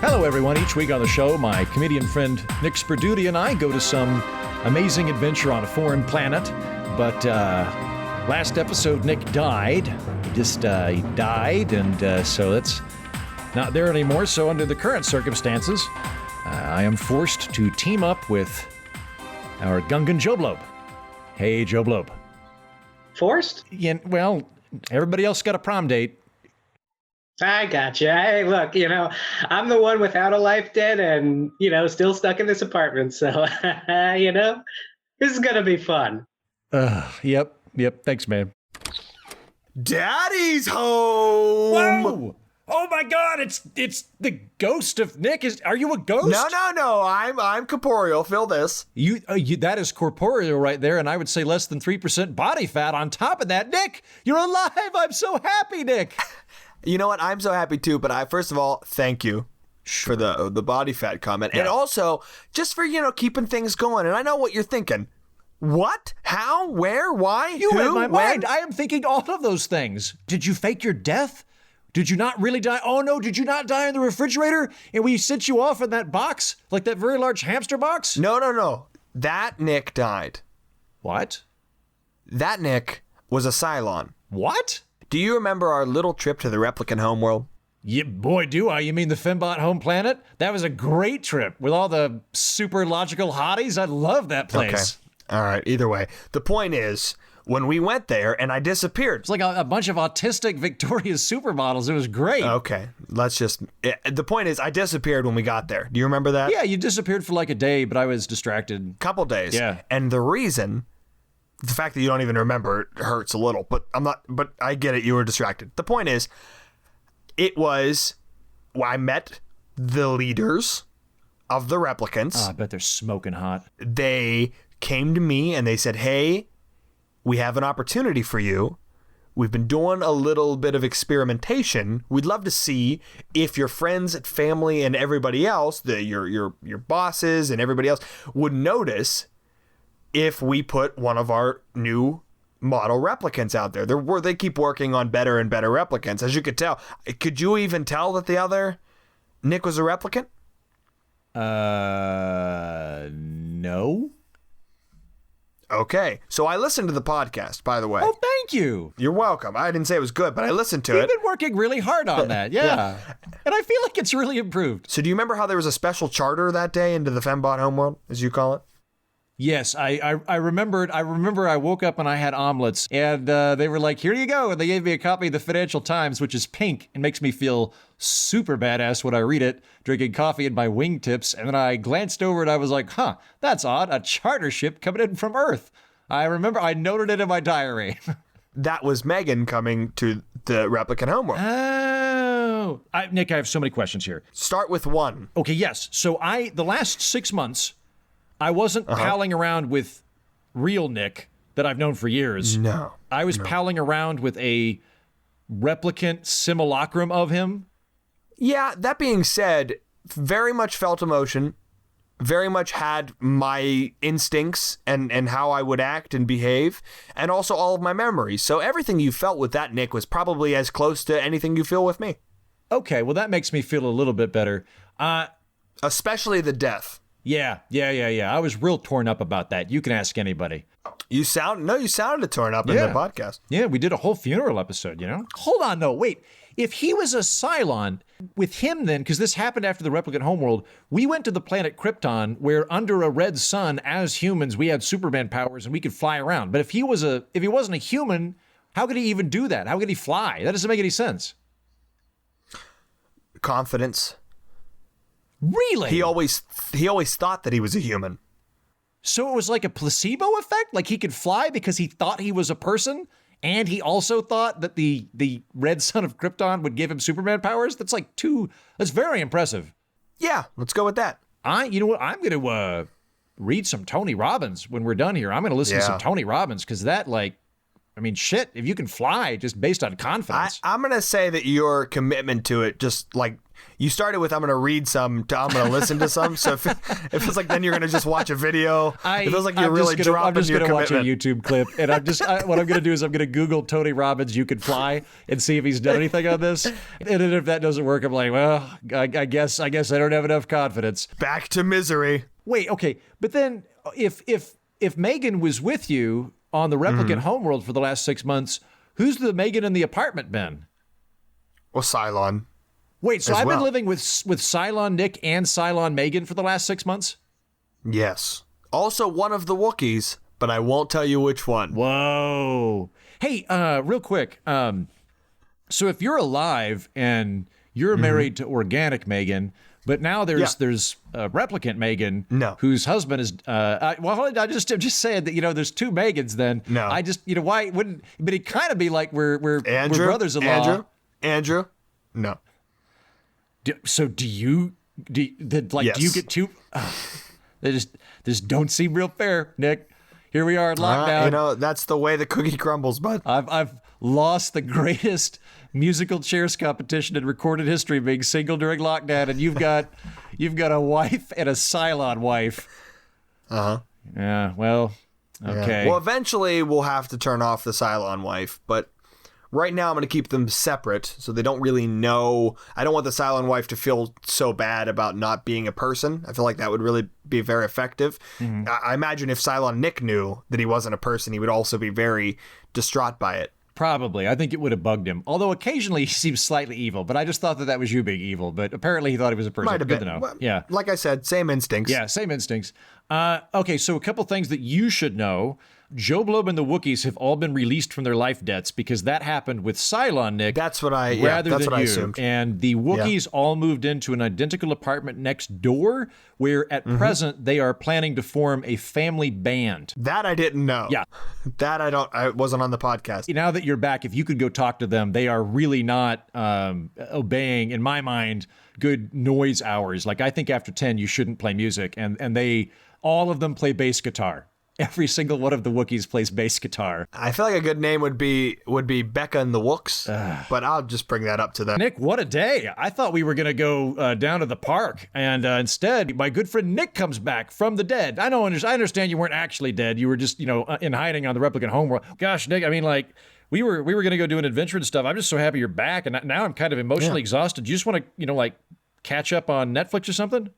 Hello, everyone. Each week on the show, my comedian friend Nick Sperdute and I go to some amazing adventure on a foreign planet. But last episode, Nick died. He died, and so that's not there anymore. So under the current circumstances, I am forced to team up with our Gungan Joe Blobe. Hey, Joe Blobe. Forced? Yeah, well, everybody else got a prom date. I gotcha. Hey, look, I'm the one without a life debt and, still stuck in this apartment. So, this is going to be fun. Yep. Thanks, man. Daddy's home! Whoa! Oh my God! It's the ghost of Nick. Are you a ghost? No. I'm corporeal. Feel this. You that is corporeal right there, and I would say less than 3% body fat on top of that. Nick, you're alive! I'm so happy, Nick. You know what? I'm so happy too. But first of all, thank you for the body fat comment, and also just for keeping things going. And I know what you're thinking. What? How? Where? Why? You Who? read my when? mind. I am thinking all of those things. Did you fake your death? Did you not really die? Oh no, did you not die in the refrigerator? And we sent you off in that box? Like that very large hamster box? No. That Nick died. What? That Nick was a Cylon. What? Do you remember our little trip to the Replicant Homeworld? Yeah, boy, do I. You mean the Fembot home planet? That was a great trip with all the super logical hotties. I love that place. Okay. All right. Either way, the point is, when we went there and I disappeared. It's like a bunch of autistic Victoria's supermodels. It was great. Okay. The point is, I disappeared when we got there. Do you remember that? Yeah, you disappeared for like a day, but I was distracted. Couple days. Yeah. And the fact that you don't even remember it hurts a little, but I get it. You were distracted. The point is, I met the leaders of the replicants. Oh, I bet they're smoking hot. They came to me and they said, hey, we have an opportunity for you. We've been doing a little bit of experimentation. We'd love to see if your friends and family and everybody else, your bosses and everybody else, would notice if we put one of our new model replicants out there. They keep working on better and better replicants. As you could tell. Could you even tell that the other Nick was a replicant? No. Okay. So I listened to the podcast, by the way. Oh, thank you. You're welcome. I didn't say it was good, but I listened to it. You've been working really hard on that. Yeah. And I feel like it's really improved. So do you remember how there was a special charter that day into the Fembot Homeworld, as you call it? Yes, I remembered. I remember I woke up and I had omelets, and they were like, here you go. And they gave me a copy of the Financial Times, which is pink and makes me feel super badass when I read it, drinking coffee in my wingtips. And then I glanced over and I was like, huh, that's odd. A charter ship coming in from Earth. I remember I noted it in my diary. That was Megan coming to the Replicant Homeworld. Oh. Nick, I have so many questions here. Start with one. Okay, yes. So the last 6 months, I wasn't palling around with real Nick that I've known for years. No. I was palling around with a replicant simulacrum of him. Yeah, that being said, very much felt emotion, very much had my instincts and how I would act and behave, and also all of my memories. So everything you felt with that Nick was probably as close to anything you feel with me. Okay, well, that makes me feel a little bit better. Especially the death. Yeah. I was real torn up about that. You can ask anybody. You sounded torn up in the podcast. Yeah, we did a whole funeral episode, Hold on, though. Wait. If he was a Cylon, with him then, because this happened after the Replicant Homeworld, we went to the planet Krypton, where under a red sun, as humans, we had Superman powers and we could fly around. But if he wasn't a human, how could he even do that? How could he fly? That doesn't make any sense. Confidence. Really? He always thought that he was a human. So it was like a placebo effect? Like he could fly because he thought he was a person? And he also thought that the red sun of Krypton would give him Superman powers? That's very impressive. Yeah, let's go with that. You know what? I'm going to read some Tony Robbins when we're done here. I'm going to listen to some Tony Robbins because that, shit, if you can fly just based on confidence. I'm going to say that your commitment to it just You started with, I'm going to read some, to I'm going to listen to some. So if it feels like then you're going to just watch a video, it feels like you're really dropping your commitment. I'm just going to watch a YouTube clip. And what I'm going to do is I'm going to Google Tony Robbins, You Can Fly, and see if he's done anything on this. And then if that doesn't work, I'm like, well, I guess I don't have enough confidence. Back to misery. Wait, okay. But then if Megan was with you on the Replicant Homeworld for the last 6 months, who's the Megan in the apartment been? Well, Cylon. Wait, so I've been living with Cylon Nick and Cylon Megan for the last 6 months? Yes. Also one of the Wookiees, but I won't tell you which one. Whoa. Hey, real quick. So if you're alive and you're married to organic Megan, but now there's replicant Megan, whose husband is. I just saying that there's two Megans. Then I just why wouldn't? But it kind of be like we're brothers-in-law. Andrew, no. So do you get two? They just don't seem real fair, Nick. Here we are in lockdown. That's the way the cookie crumbles, bud. I've lost the greatest musical chairs competition in recorded history, being single during lockdown, and you've got a wife and a Cylon wife. Yeah. Well. Okay. Yeah. Well, eventually we'll have to turn off the Cylon wife, but right now I'm going to keep them separate so they don't really know. I don't want the Cylon wife to feel so bad about not being a person. I feel like that would really be very effective. I imagine if Cylon Nick knew that he wasn't a person, he would also be very distraught by it. Probably. I think it would have bugged him. Although occasionally he seems slightly evil, but I just thought that was you being evil. But apparently he thought he was a person. Might have Good been. to know. Well, yeah. Like I said, same instincts. Yeah, same instincts. Okay, so a couple things that you should know. Joe Blob and the Wookiees have all been released from their life debts because that happened with Cylon Nick. That's what I assumed. And the Wookiees all moved into an identical apartment next door where at present they are planning to form a family band. That I didn't know. Yeah. That I wasn't on the podcast. Now that you're back, if you could go talk to them, they are really not obeying, in my mind, good noise hours. Like I think after 10 you shouldn't play music, and they all of them play bass guitar. Every single one of the Wookiees plays bass guitar. I feel like a good name would be Becca and the Wooks, but I'll just bring that up to them. Nick, what a day. I thought we were going to go down to the park, and instead, my good friend Nick comes back from the dead. I understand you weren't actually dead. You were just, in hiding on the Replicant Homeworld. Gosh, Nick, I mean, like, we were going to go do an adventure and stuff. I'm just so happy you're back, and now I'm kind of emotionally exhausted. Do you just want to, catch up on Netflix or something?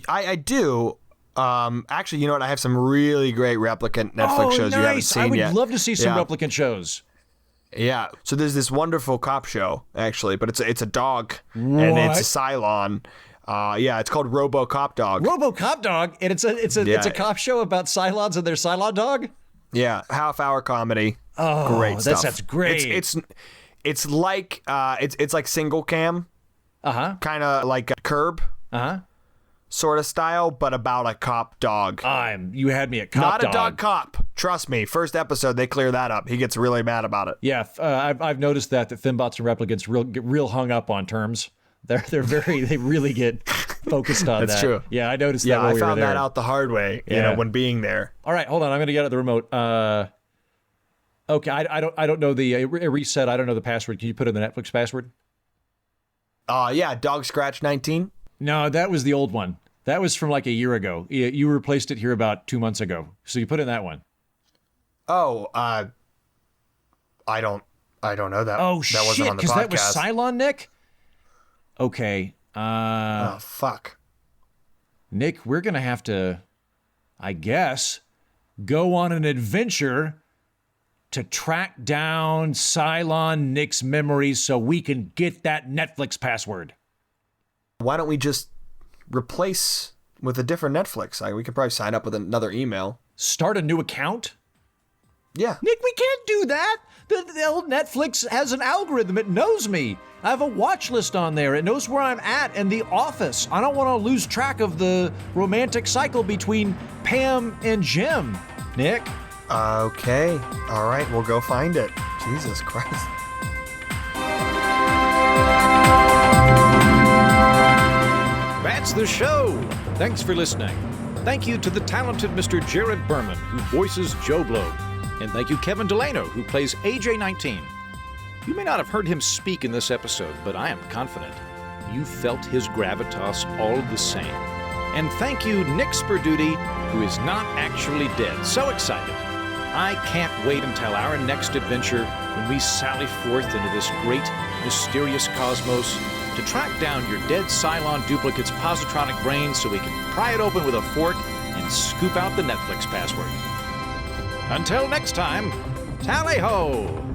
I do. Actually, you know what? I have some really great Replicant Netflix shows you haven't seen yet. I would love to see some Replicant shows. Yeah. So there's this wonderful cop show, actually, but it's a dog and it's a Cylon. It's called RoboCop Dog. RoboCop Dog, and it's a cop show about Cylons and their Cylon dog. Yeah, half-hour comedy. Oh, great stuff. That's great. It's like it's like single cam. Kind of like a Curb. Sort of style, but about a cop dog. You had me at cop dog. Not a dog cop. Trust me. First episode, they clear that up. He gets really mad about it. Yeah, I've noticed that Fembots and replicants get real hung up on terms. They really get focused on that. That's true. Yeah, I noticed that. Yeah, when I we found were there. that out the hard way. When being there. All right, hold on. I'm going to get at the remote. Okay, I don't know the reset. I don't know the password. Can you put in the Netflix password? Dog Scratch 19. No, that was the old one. That was from like a year ago. You replaced it here about 2 months ago. So you put in that one. Oh, I don't know that. Oh, that wasn't on the podcast. Because that was Cylon Nick? Okay. Oh, fuck. Nick, we're going to have to, I guess, go on an adventure to track down Cylon Nick's memories so we can get that Netflix password. Why don't we just replace with a different Netflix? We could probably sign up with another email. Start a new account? Yeah. Nick, we can't do that. The old Netflix has an algorithm. It knows me. I have a watch list on there. It knows where I'm at and the office. I don't want to lose track of the romantic cycle between Pam and Jim. Nick? Okay. All right. We'll go find it. Jesus Christ. That's the show. Thanks for listening. Thank you to the talented Mr. Jared Berman, who voices Joe Blow. And thank you Kevin Delano, who plays AJ-19. You may not have heard him speak in this episode, but I am confident you felt his gravitas all the same. And thank you, Nick Sperdute, who is not actually dead. So excited. I can't wait until our next adventure when we sally forth into this great, mysterious cosmos to track down your dead Cylon duplicate's positronic brain so we can pry it open with a fork and scoop out the Netflix password. Until next time, tally-ho!